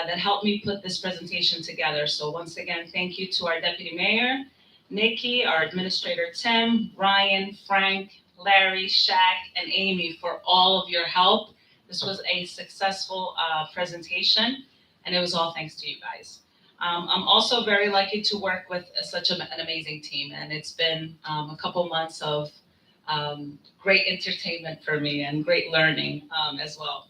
that helped me put this presentation together. So once again, thank you to our Deputy Mayor, Nikki, our Administrator Tim, Ryan, Frank, Larry, Shaq, and Amy for all of your help. This was a successful presentation, and it was all thanks to you guys. I'm also very lucky to work with such an amazing team, and it's been a couple months of great entertainment for me and great learning as well.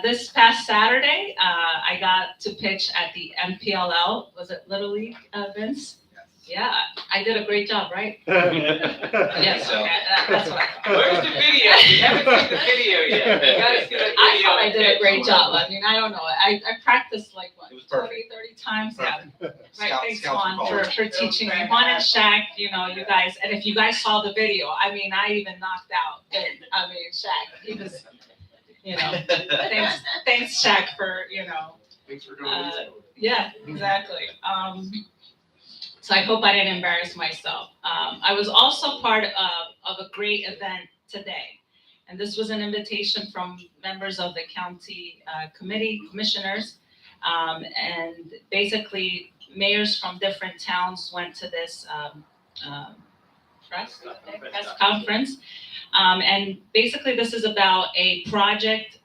This past Saturday, I got to pitch at the MPLL. Was it Little League, Vince? Yeah, I did a great job, right? Yes, So- okay, that's what I thought. Where's the video? We haven't seen the video yet. You gotta see that video. I thought I did a great job. I mean, I don't know. I practiced like, what, It was 20, perfect. 30 times? Yeah. Right, thanks, Scouts Juan, were for calling. teaching me. Juan and Shaq, you know, you guys, and if you guys saw the video, I mean, I even knocked out Vin. I mean, Shaq, he was, you know, thanks Shaq for, you know, Thanks for doing this. yeah, exactly. So I hope I didn't embarrass myself. I was also part of a great event today. And this was an invitation from members of the county commissioners. And basically mayors from different towns went to this press conference. And basically this is about a project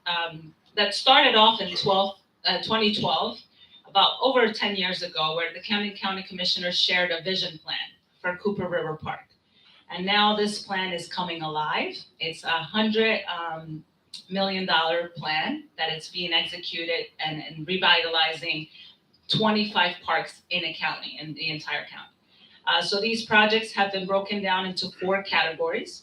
that started off in 2012, about over 10 years ago, where the Camden County Commissioners shared a vision plan for Cooper River Park. And now this plan is coming alive. It's $100 million plan that it's being executed and revitalizing 25 parks in a county, in the entire county. So these projects have been broken down into 4 categories.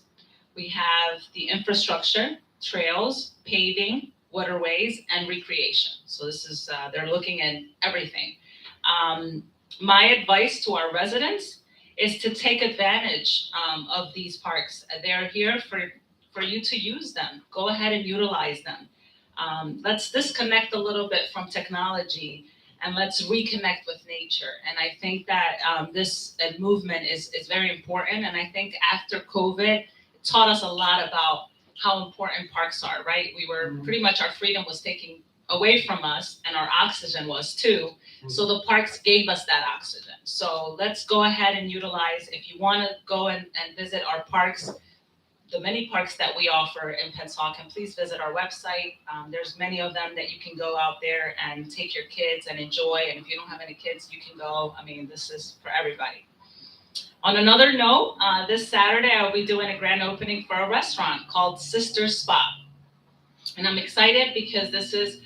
We have the infrastructure, trails, paving, waterways, and recreation. So this is, they're looking at everything. My advice to our residents is to take advantage of these parks. They're here for you to use them. Go ahead and utilize them. Let's disconnect a little bit from technology and let's reconnect with nature. And I think that this movement is very important. And I think after COVID, it taught us a lot about how important parks are, right? We were pretty much, our freedom was taken away from us and our oxygen was too. So the parks gave us that oxygen. So let's go ahead and utilize, if you wanna go and visit our parks, the many parks that we offer in Pennsauken, please visit our website. There's many of them that you can go out there and take your kids and enjoy. And if you don't have any kids, you can go. I mean, this is for everybody. On another note, this Saturday, I'll be doing a grand opening for a restaurant called Sister Spot. And I'm excited because this is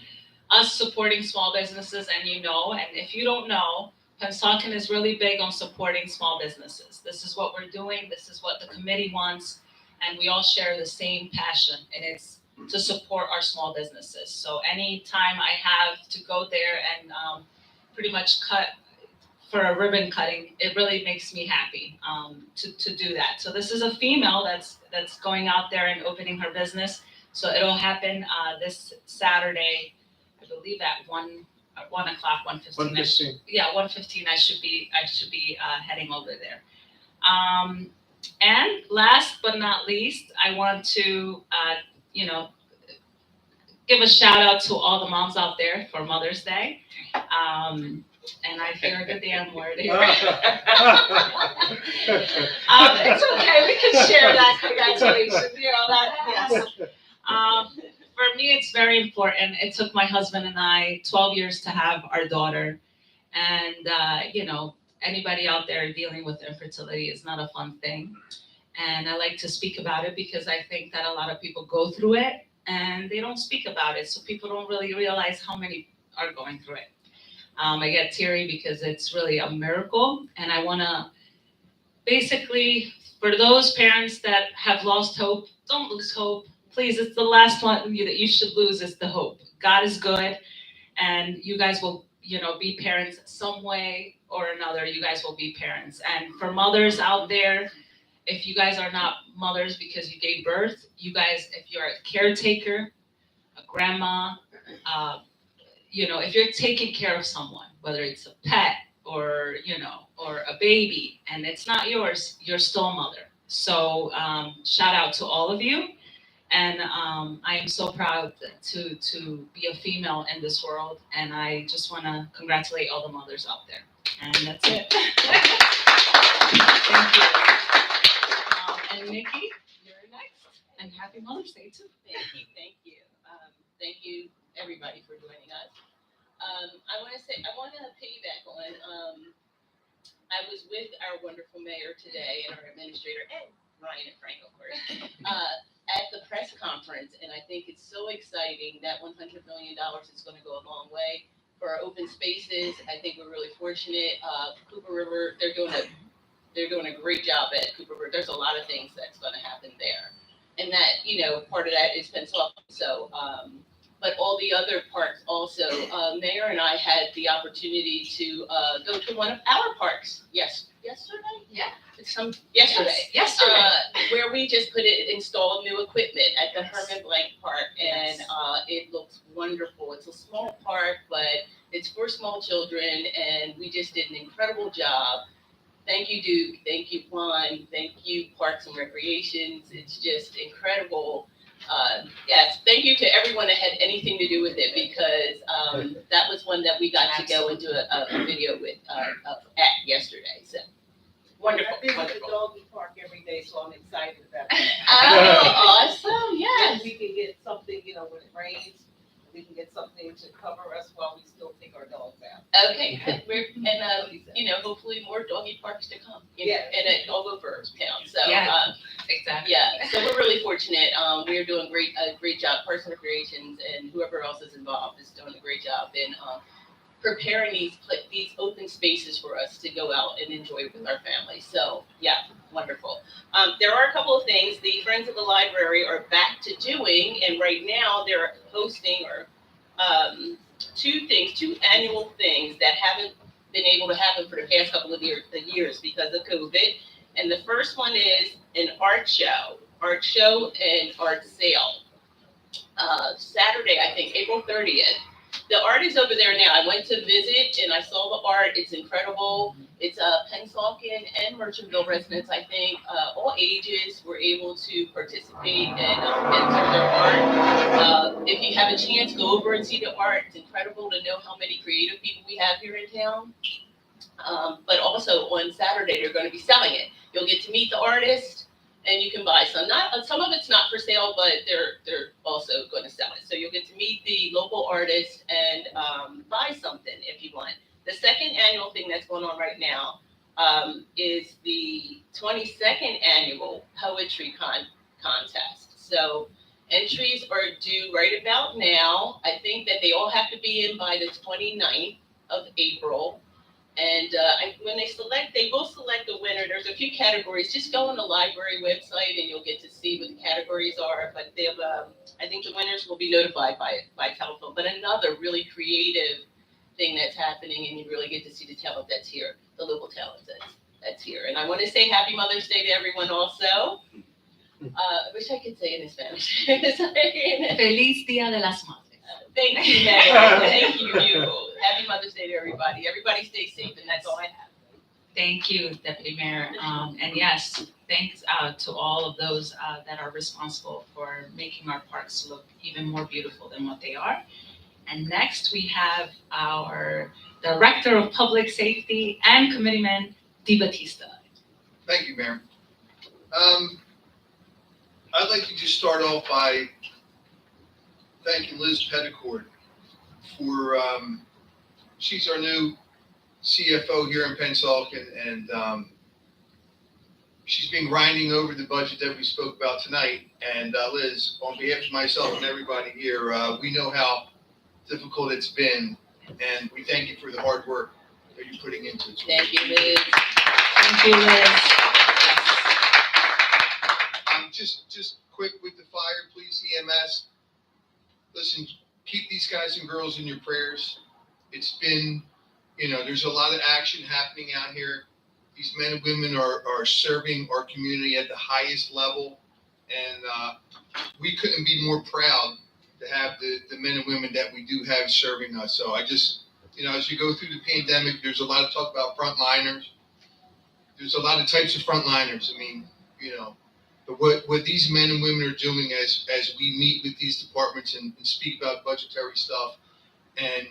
us supporting small businesses, and you know, and if you don't know, Pennsauken is really big on supporting small businesses. This is what we're doing. This is what the committee wants. And we all share the same passion, and it's to support our small businesses. So anytime I have to go there and pretty much cut for a ribbon cutting, it really makes me happy to do that. So this is a female that's going out there and opening her business. So it'll happen this Saturday, I believe at 1:00, 1:15. 1:15. Yeah, 1:15. I should be heading over there. And last but not least, I want to give a shout out to all the moms out there for Mother's Day. And I hear the damn word here. It's okay, we can share that. Congratulations, that. Yes. For me, it's very important. It took my husband and I 12 years to have our daughter. And, anybody out there dealing with infertility is not a fun thing. And I like to speak about it because I think that a lot of people go through it and they don't speak about it. So people don't really realize how many are going through it. I get teary because it's really a miracle. And I want to basically, for those parents that have lost hope, don't lose hope. Please, it's the last one that you should lose is the hope. God is good, and you guys will, be parents some way or another. You guys will be parents. And for mothers out there, if you guys are not mothers because you gave birth, you guys, if you're a caretaker, a grandma, if you're taking care of someone, whether it's a pet or a baby, and it's not yours, you're still a mother. So shout out to all of you. And I am so proud to be a female in this world. And I just want to congratulate all the mothers out there. And that's it. Thank you. And Nikki, you're next. And happy Mother's Day too. Thank you. Thank you, everybody, for joining us. I want to piggyback on, I was with our wonderful mayor today and our administrator, and Ryan and Frank, of course, at the press conference, and I think it's so exciting that $100 million is going to go a long way for our open spaces. I think we're really fortunate. Cooper River, they're doing a great job at Cooper River. There's a lot of things that's going to happen there, and that part of that is Pennsauken. So, but all the other parks also. Mayor and I had the opportunity to go to one of our parks. Yesterday. Yeah. Yesterday. Where we just installed new equipment at the Herman Blank Park, and it looks wonderful. It's a small park, but it's for small children, and we just did an incredible job. Thank you, Duke. Thank you, Juan. Thank you, Parks and Recreations. It's just incredible. Yes, thank you to everyone that had anything to do with it, because that was one that we got to go into a video with at yesterday. So wonderful. I visit the doggy park every day, so I'm excited about that. Oh, awesome! Yes. We can get something, when it rains, we can get something to cover us while we still take our dogs out. Okay, hopefully more doggy parks to come. And all over town. So exactly. Yeah, so we're really fortunate. We're doing a great job. Parks and Recreations and whoever else is involved is doing a great job in preparing these open spaces for us to go out and enjoy with our families. So yeah, wonderful. There are a couple of things. The Friends of the Library are back to doing, and right now they're hosting two annual things that haven't been able to happen for the past couple of years because of COVID. And the first one is an art show and art sale. Saturday, I think, April 30th. The art is over there now. I went to visit and I saw the art. It's incredible. It's Pennsauken and Merchantville residents, I think, all ages were able to participate and enter their art. If you have a chance, go over and see the art. It's incredible to know how many creative people we have here in town. But also on Saturday, they're going to be selling it. You'll get to meet the artist, and you can buy some. Some of it's not for sale, but they're also going to sell it. So you'll get to meet the local artist and buy something if you want. The second annual thing that's going on right now is the 22nd annual poetry contest. So entries are due right about now. I think that they all have to be in by the 29th of April. And when they will select a winner. There's a few categories. Just go on the library website and you'll get to see what the categories are. But they have, I think the winners will be notified by telephone. But another really creative thing that's happening, and you really get to see the talent that's here, the local talent that's here. And I want to say Happy Mother's Day to everyone also. I wish I could say it in Spanish. Feliz Dia de las Madres. Thank you, Megan. Thank you. Beautiful. Happy Mother's Day to everybody. Everybody stay safe, and that's all I have. Thank you, Deputy Mayor. And yes, thanks to all of those that are responsible for making our parks look even more beautiful than what they are. And next, we have our Director of Public Safety and Committeeman, Di Battista. Thank you, Mayor. I'd like to just start off by thanking Liz Petticord for, she's our new CFO here in Pennsauken, and she's been grinding over the budget that we spoke about tonight. And Liz, on behalf of myself and everybody here, we know how difficult it's been, and we thank you for the hard work that you're putting into it. Thank you, Liz. Thank you, Liz. Just quick with the fire, please, EMS. Listen, keep these guys and girls in your prayers. It's been, there's a lot of action happening out here. These men and women are serving our community at the highest level, and we couldn't be more proud to have the men and women that we do have serving us. So I just, as you go through the pandemic, there's a lot of talk about frontliners. There's a lot of types of frontliners. But what these men and women are doing as we meet with these departments and speak about budgetary stuff and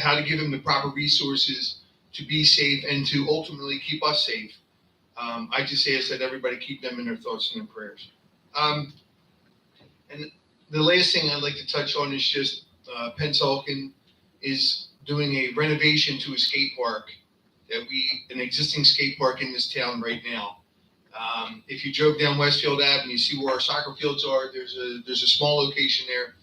how to give them the proper resources to be safe and to ultimately keep us safe. I just say that everybody keep them in their thoughts and their prayers. And the last thing I'd like to touch on is just Pennsauken is doing a renovation to a skate park an existing skate park in this town right now. If you drove down Westfield Ave and you see where our soccer fields are, there's a small location there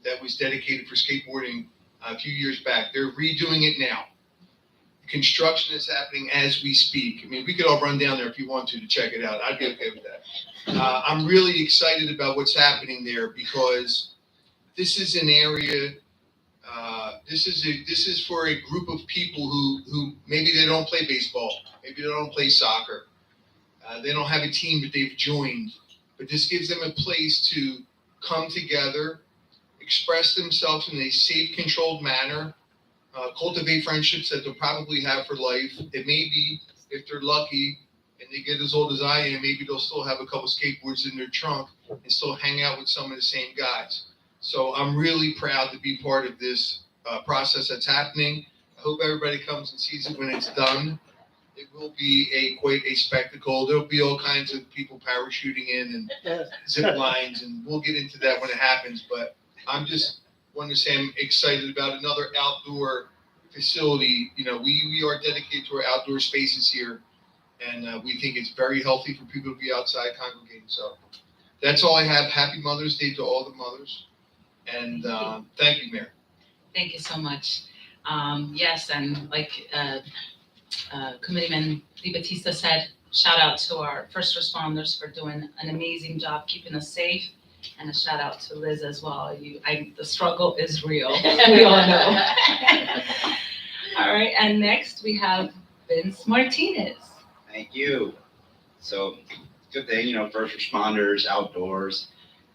that was dedicated for skateboarding a few years back. They're redoing it now. Construction is happening as we speak. We could all run down there if you want to check it out. I'd be okay with that. I'm really excited about what's happening there because this is an area. This is for a group of people who maybe they don't play baseball, maybe they don't play soccer. They don't have a team that they've joined, but this gives them a place to come together, express themselves in a safe, controlled manner, cultivate friendships that they'll probably have for life. It may be, if they're lucky and they get as old as I am, maybe they'll still have a couple skateboards in their trunk and still hang out with some of the same guys. So I'm really proud to be part of this process that's happening. I hope everybody comes and sees it when it's done. It will be quite a spectacle. There'll be all kinds of people parachuting in and zip lines, and we'll get into that when it happens. But I'm just want to say I'm excited about another outdoor facility. We are dedicated to our outdoor spaces here, and we think it's very healthy for people to be outside congregating. So that's all I have. Happy Mother's Day to all the mothers, and thank you, Mayor. Thank you so much. Yes, and like Committeeman Di Battista said, shout out to our first responders for doing an amazing job keeping us safe, and a shout out to Liz as well. The struggle is real. We all know. All right, and next we have Vince Martinez. Thank you. So, good thing, first responders, outdoors,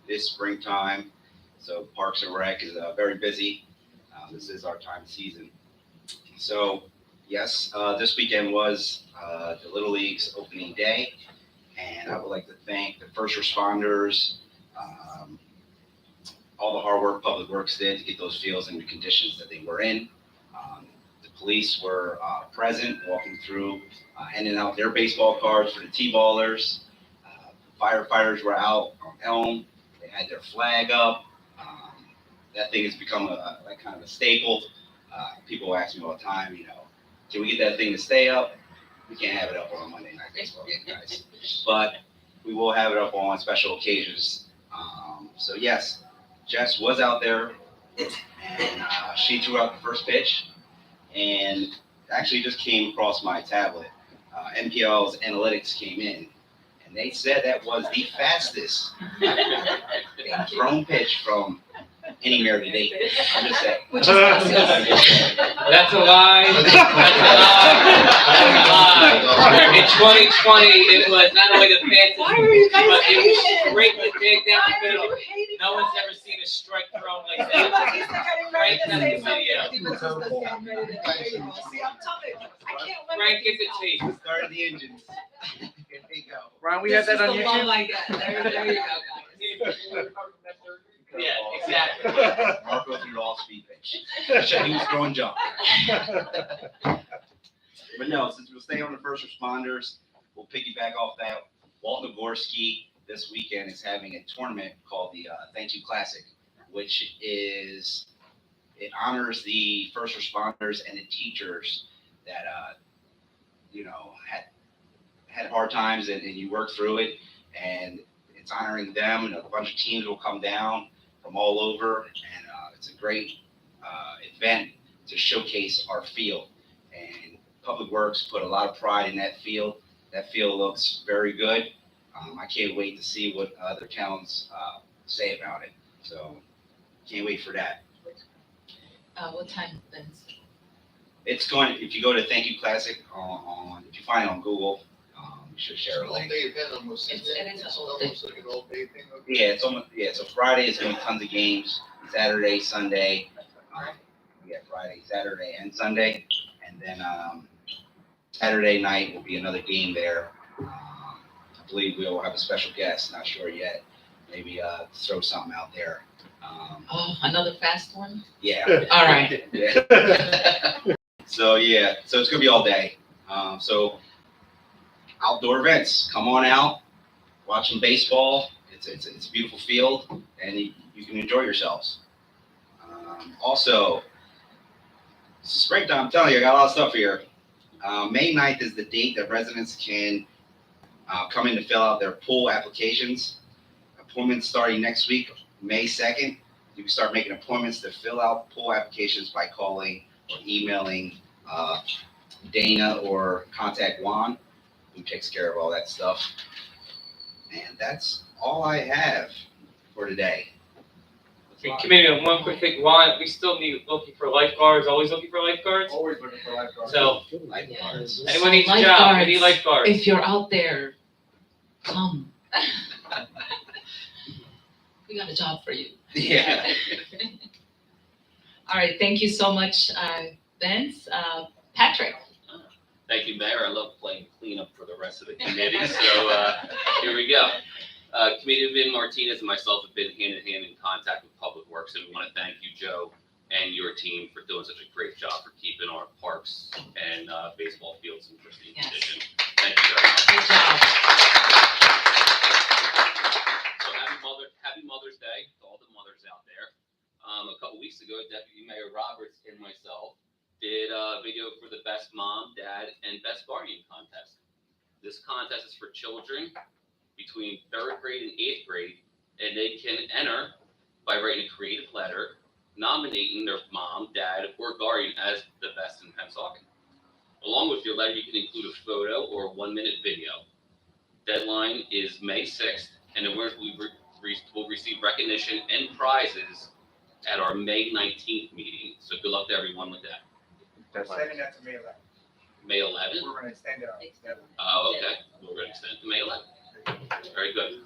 this springtime. So Parks and Rec is very busy. This is our time of season. So, yes, this weekend was the Little League's opening day, and I would like to thank the first responders, all the hard work Public Works did to get those fields in the conditions that they were in. The police were present, walking through, handing out their baseball cards for the T-ballers. Firefighters were out on Elm. They had their flag up. That thing has become like kind of a staple. People ask me all the time, can we get that thing to stay up? We can't have it up on a Monday night baseball game, guys. But we will have it up on special occasions. So yes, Jess was out there, and she threw out the first pitch, and actually just came across my tablet. NPL's analytics came in, and they said that was the fastest thrown pitch from any mayor to date. I'm just saying. Which is awesome. That's a lie. That's a lie. In 2020, it was not only the fastest, Why were you guys but it was hating? straight to dig down Why the were middle. you hating No one's that? ever seen a strike thrown like He's that. getting ready to say Frank, something. yeah. He was just getting ready to, there you go. See, I'm telling you, I can't win Frank, with get the these guys. tea. Started the engines. Here we go. Ryan, we have that on This is the love YouTube? I get. There you go, guys. Yeah, exactly. Marco threw all speed pitch. He was throwing jump. But no, since we'll stay on the first responders, we'll piggyback off that. Walt Nagorski this weekend is having a tournament called the Thank You Classic, which is, it honors the first responders and the teachers that, had hard times and you worked through it. And it's honoring them, and a bunch of teams will come down from all over. And it's a great event to showcase our field. And Public Works put a lot of pride in that field. That field looks very good. I can't wait to see what other towns say about it. So can't wait for that. What time, Vince? It's going, if you go to Thank You Classic if you find it on Google, you should It's share an a link. all-day event almost, isn't it? It is an It's all-day. almost like an all-day thing. Yeah, so Friday is gonna be tons of games, Saturday, Sunday, Friday, Saturday, and Sunday. And then, Saturday night will be another game there. I believe we'll have a special guest, not sure yet. Maybe, throw something out there. Oh, another fast one? Yeah. All right. Yeah. So it's gonna be all day. So outdoor events, come on out, watch some baseball. It's a beautiful field, and you can enjoy yourselves. Also, springtime, I'm telling you, I got a lot of stuff here. May 9th is the date that residents can come in to fill out their pool applications. Appointments starting next week, May 2nd. You can start making appointments to fill out pool applications by calling or emailing Dana, or contact Juan, who takes care of all that stuff. And that's all I have for today. Committee, one quick thing, Juan, we still need, looking for lifeguards, always looking for lifeguards. Always looking for lifeguards. So, Lifeguards. anyone needs a job, we need Lifeguards. lifeguards. If you're out there, come. We got a job for you. Yeah. All right, thank you so much, Vince. Patrick? Thank you, Mayor. I love playing cleanup for the rest of the committee, so here we go. Committee Martinez and myself have been hand-in-hand in contact with Public Works, and we want to thank you, Joe, and your team for doing such a great job for keeping our parks and baseball fields in pristine Yes. condition. Thank you very much. Good job. So happy Mother's Day to all the mothers out there. A couple weeks ago, Deputy Mayor Roberts and myself did a video for the Best Mom, Dad, and Best Guardian contest. This contest is for children between 3rd grade and 8th grade, and they can enter by writing a creative letter nominating their mom, dad, or guardian as the best in Pennsauken. Along with your letter, you can include a photo or a 1-minute video. Deadline is May 6th, and the winners will receive recognition and prizes at our May 19th meeting. So good luck to everyone with that. Sending that to me, like, May 11th? we're gonna extend it out. Oh, okay. We're going to extend to May 11th. Very good.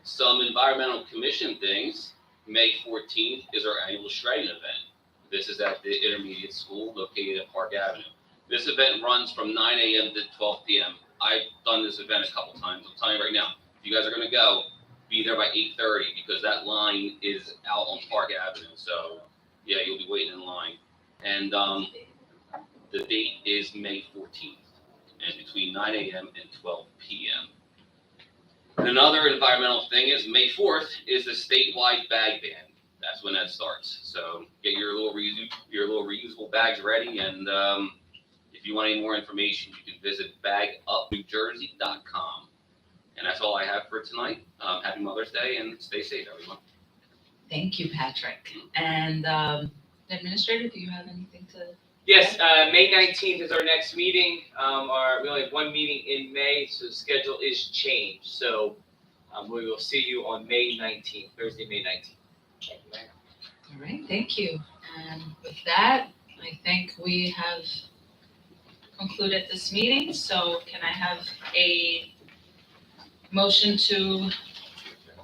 Some environmental commission things. May 14th is our annual shredding event. This is at the intermediate school located at Park Avenue. This event runs from 9 a.m. to 12 p.m. I've done this event a couple times. I'm telling you right now, if you guys are going to go, be there by 8:30 because that line is out on Park Avenue. So, yeah, you'll be waiting in line. And the date is May 14th, and between 9 a.m. and 12 p.m. And another environmental thing is May 4th is the statewide bag ban. That's when that starts. So get your little reusable bags ready, and if you want any more information, you can visit bagupnewjersey.com. And that's all I have for tonight. Happy Mother's Day, and stay safe, everyone. Thank you, Patrick. And Administrator, do you have anything to? Yes, May 19th is our next meeting. We only have one meeting in May, so the schedule is changed. So we will see you on May 19th, Thursday, May 19th. Thank you, Mayor. All right, thank you. And with that, I think we have concluded this meeting, so can I have a motion to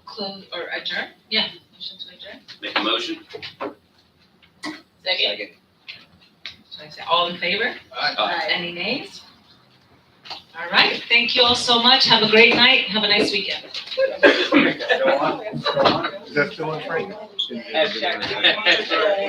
close or adjourn? Yeah, motion to adjourn. Make a motion? Second? So I say all in favor? Aye. Any nays? All right, thank you all so much. Have a great night. Have a nice weekend. Still on? Is that still on, Frank? Hashtag.